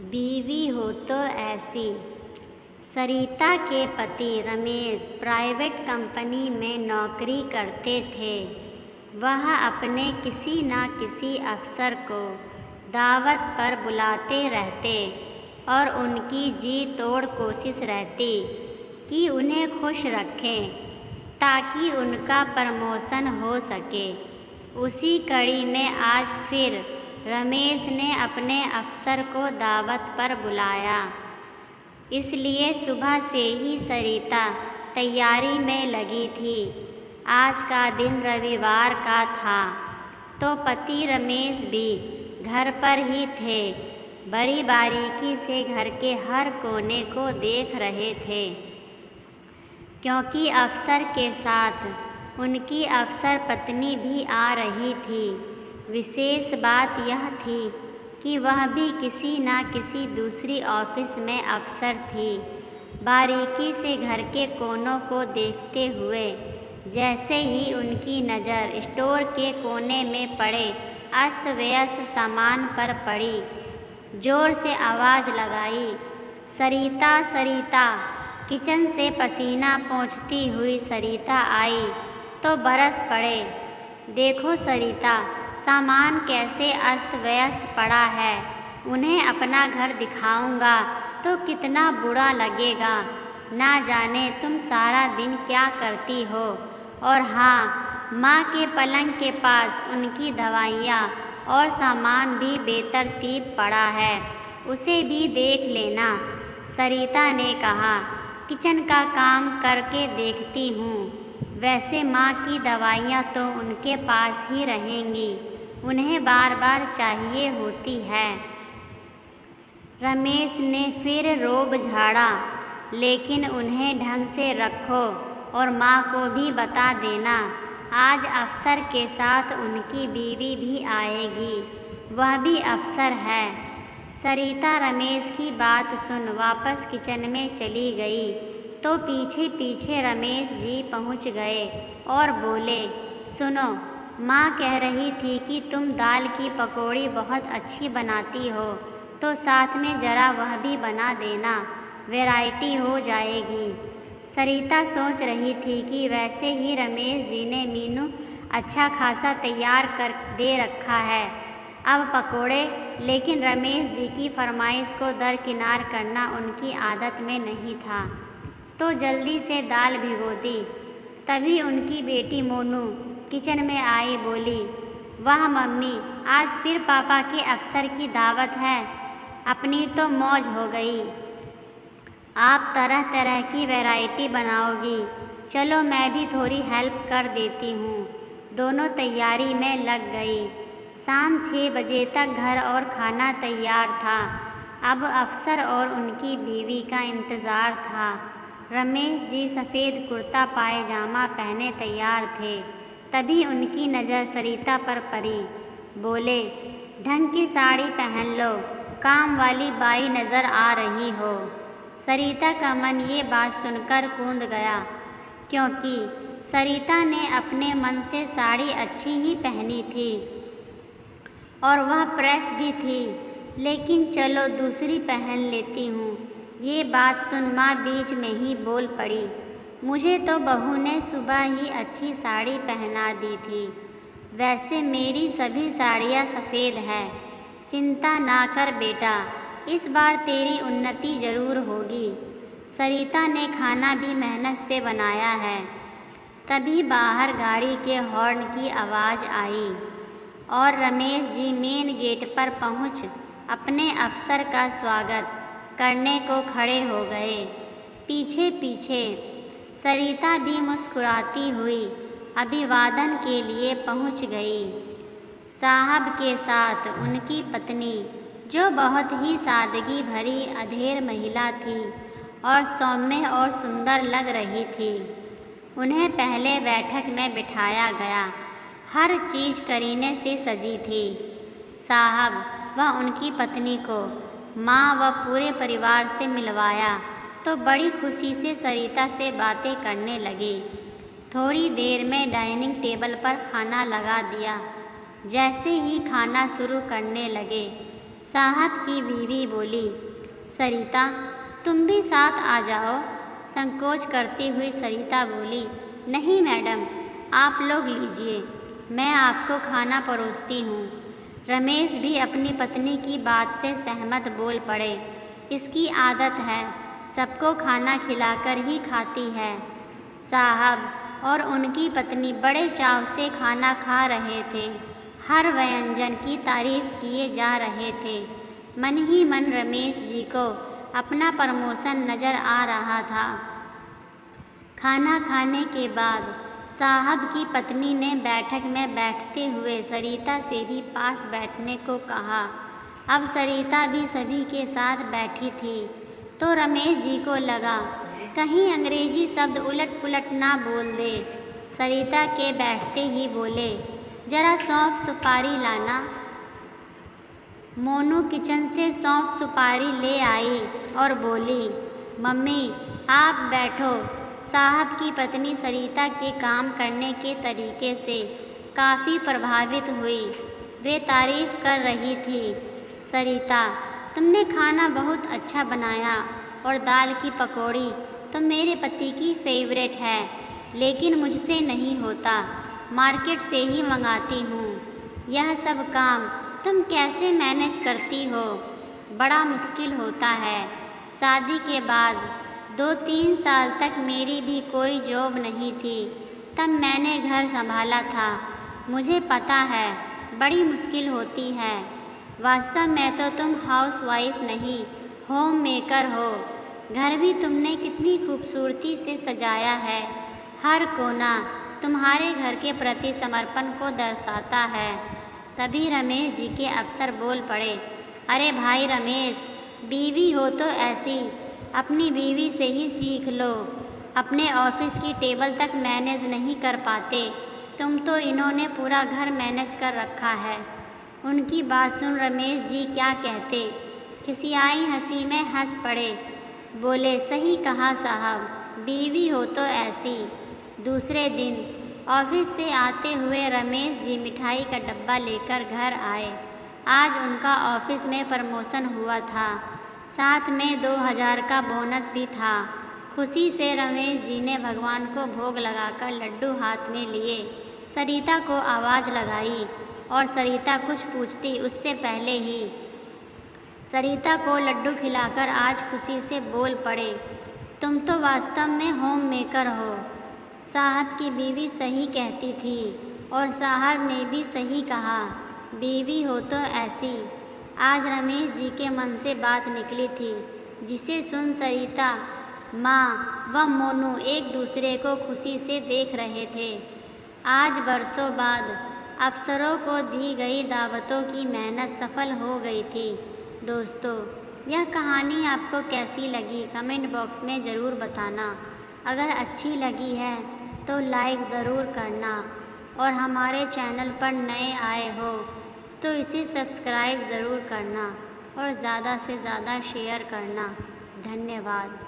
बीवी हो तो ऐसी। सरिता के पति रमेश प्राइवेट कंपनी में नौकरी करते थे। वह अपने किसी न किसी अफसर को दावत पर बुलाते रहते और उनकी जी तोड़ कोशिश रहती कि उन्हें खुश रखें ताकि उनका प्रमोशन हो सके। उसी कड़ी में आज फिर रमेश ने अपने अफसर को दावत पर बुलाया। इसलिए सुबह से ही सरिता तैयारी में लगी थी। आज का दिन रविवार का था तो पति रमेश भी घर पर ही थे। बड़ी बारीकी से घर के हर कोने को देख रहे थे, क्योंकि अफसर के साथ उनकी अफसर पत्नी भी आ रही थी। विशेष बात यह थी कि वह भी किसी न किसी दूसरी ऑफिस में अफसर थी। बारीकी से घर के कोनों को देखते हुए जैसे ही उनकी नज़र स्टोर के कोने में पड़े अस्त व्यस्त सामान पर पड़ी, जोर से आवाज़ लगाई, सरिता सरिता। किचन से पसीना पोंछती हुई सरिता आई तो बरस पड़े। देखो सरिता, सामान कैसे अस्त व्यस्त पड़ा है। उन्हें अपना घर दिखाऊंगा तो कितना बुरा लगेगा। ना जाने तुम सारा दिन क्या करती हो। और हाँ, माँ के पलंग के पास उनकी दवाइयाँ और सामान भी बेतरतीब पड़ा है, उसे भी देख लेना। सरिता ने कहा, किचन का काम करके देखती हूँ। वैसे माँ की दवाइयाँ तो उनके पास ही रहेंगी, उन्हें बार बार चाहिए होती है। रमेश ने फिर रोब झाड़ा, लेकिन उन्हें ढंग से रखो और माँ को भी बता देना। आज अफसर के साथ उनकी बीवी भी आएगी, वह भी अफसर है। सरिता रमेश की बात सुन वापस किचन में चली गई तो पीछे पीछे रमेश जी पहुंच गए और बोले, सुनो, माँ कह रही थी कि तुम दाल की पकौड़ी बहुत अच्छी बनाती हो, तो साथ में ज़रा वह भी बना देना, वैरायटी हो जाएगी। सरिता सोच रही थी कि वैसे ही रमेश जी ने मीनू अच्छा खासा तैयार कर दे रखा है, अब पकोड़े। लेकिन रमेश जी की फरमाइश को दरकिनार करना उनकी आदत में नहीं था, तो जल्दी से दाल भिगो दी। तभी उनकी बेटी मोनू किचन में आई, बोली, वाह मम्मी, आज फिर पापा के अफसर की दावत है, अपनी तो मौज हो गई। आप तरह तरह की वैरायटी बनाओगी। चलो मैं भी थोड़ी हेल्प कर देती हूँ। दोनों तैयारी में लग गई। शाम 6 बजे तक घर और खाना तैयार था। अब अफसर और उनकी बीवी का इंतज़ार था। रमेश जी सफ़ेद कुर्ता पायजामा पहने तैयार थे। तभी उनकी नज़र सरिता पर पड़ी। बोले, ढंग की साड़ी पहन लो, काम वाली बाई नज़र आ रही हो। सरिता का मन ये बात सुनकर कूद गया, क्योंकि सरिता ने अपने मन से साड़ी अच्छी ही पहनी थी और वह प्रेस भी थी। लेकिन चलो दूसरी पहन लेती हूँ। ये बात सुन माँ बीच में ही बोल पड़ी, मुझे तो बहू ने सुबह ही अच्छी साड़ी पहना दी थी। वैसे मेरी सभी साड़ियाँ सफ़ेद है। चिंता ना कर बेटा, इस बार तेरी उन्नति ज़रूर होगी। सरिता ने खाना भी मेहनत से बनाया है। तभी बाहर गाड़ी के हॉर्न की आवाज़ आई और रमेश जी मेन गेट पर पहुँच अपने अफसर का स्वागत करने को खड़े हो गए। पीछे पीछे सरिता भी मुस्कुराती हुई अभिवादन के लिए पहुँच गई। साहब के साथ उनकी पत्नी, जो बहुत ही सादगी भरी अधेड़ महिला थी और सौम्य और सुंदर लग रही थी, उन्हें पहले बैठक में बिठाया गया। हर चीज़ करीने से सजी थी। साहब व उनकी पत्नी को माँ व पूरे परिवार से मिलवाया तो बड़ी खुशी से सरिता से बातें करने लगी। थोड़ी देर में डाइनिंग टेबल पर खाना लगा दिया। जैसे ही खाना शुरू करने लगे, साहब की बीवी बोली, सरिता तुम भी साथ आ जाओ। संकोच करती हुई सरिता बोली, नहीं मैडम, आप लोग लीजिए, मैं आपको खाना परोसती हूँ। रमेश भी अपनी पत्नी की बात से सहमत बोल पड़े। इसकी आदत है, सबको खाना खिलाकर ही खाती है। साहब और उनकी पत्नी बड़े चाव से खाना खा रहे थे। हर व्यंजन की तारीफ किए जा रहे थे। मन ही मन रमेश जी को अपना प्रमोशन नज़र आ रहा था। खाना खाने के बाद साहब की पत्नी ने बैठक में बैठते हुए सरिता से भी पास बैठने को कहा। अब सरिता भी सभी के साथ बैठी थी तो रमेश जी को लगा कहीं अंग्रेजी शब्द उलट पुलट ना बोल दे। सरिता के बैठते ही बोले, जरा सौंफ सुपारी लाना। मोनू किचन से सौंफ सुपारी ले आई और बोली, मम्मी आप बैठो। साहब की पत्नी सरिता के काम करने के तरीके से काफ़ी प्रभावित हुई। वे तारीफ़ कर रही थी, सरिता तुमने खाना बहुत अच्छा बनाया और दाल की पकौड़ी तो मेरे पति की फेवरेट है, लेकिन मुझसे नहीं होता, मार्केट से ही मंगाती हूँ। यह सब काम तुम कैसे मैनेज करती हो? बड़ा मुश्किल होता है। शादी के बाद 2-3 साल तक मेरी भी कोई जॉब नहीं थी, तब मैंने घर संभाला था। मुझे पता है बड़ी मुश्किल होती है। वास्तव में तो तुम हाउसवाइफ नहीं, होम मेकर हो। घर भी तुमने कितनी खूबसूरती से सजाया है। हर कोना तुम्हारे घर के प्रति समर्पण को दर्शाता है। तभी रमेश जी के अफसर बोल पड़े, अरे भाई रमेश, बीवी हो तो ऐसी, अपनी बीवी से ही सीख लो। अपने ऑफिस की टेबल तक मैनेज नहीं कर पाते, तुम तो इन्होंने पूरा घर मैनेज कर रखा है। उनकी बात सुन रमेश जी क्या कहते, खिसियाई हंसी में हंस पड़े। बोले, सही कहा साहब, बीवी हो तो ऐसी। दूसरे दिन ऑफिस से आते हुए रमेश जी मिठाई का डब्बा लेकर घर आए। आज उनका ऑफिस में प्रमोशन हुआ था, साथ में 2000 का बोनस भी था। खुशी से रमेश जी ने भगवान को भोग लगाकर लड्डू हाथ में लिए। सरिता को आवाज़ लगाई और सरिता कुछ पूछती उससे पहले ही सरिता को लड्डू खिलाकर आज खुशी से बोल पड़े, तुम तो वास्तव में होम मेकर हो। साहब की बीवी सही कहती थी और साहब ने भी सही कहा, बीवी हो तो ऐसी। आज रमेश जी के मन से बात निकली थी, जिसे सुन सरिता, माँ व मोनू एक दूसरे को खुशी से देख रहे थे। आज बरसों बाद अफसरों को दी गई दावतों की मेहनत सफल हो गई थी। दोस्तों, यह कहानी आपको कैसी लगी कमेंट बॉक्स में ज़रूर बताना। अगर अच्छी लगी है तो लाइक ज़रूर करना और हमारे चैनल पर नए आए हो तो इसे सब्सक्राइब ज़रूर करना और ज़्यादा से ज़्यादा शेयर करना। धन्यवाद।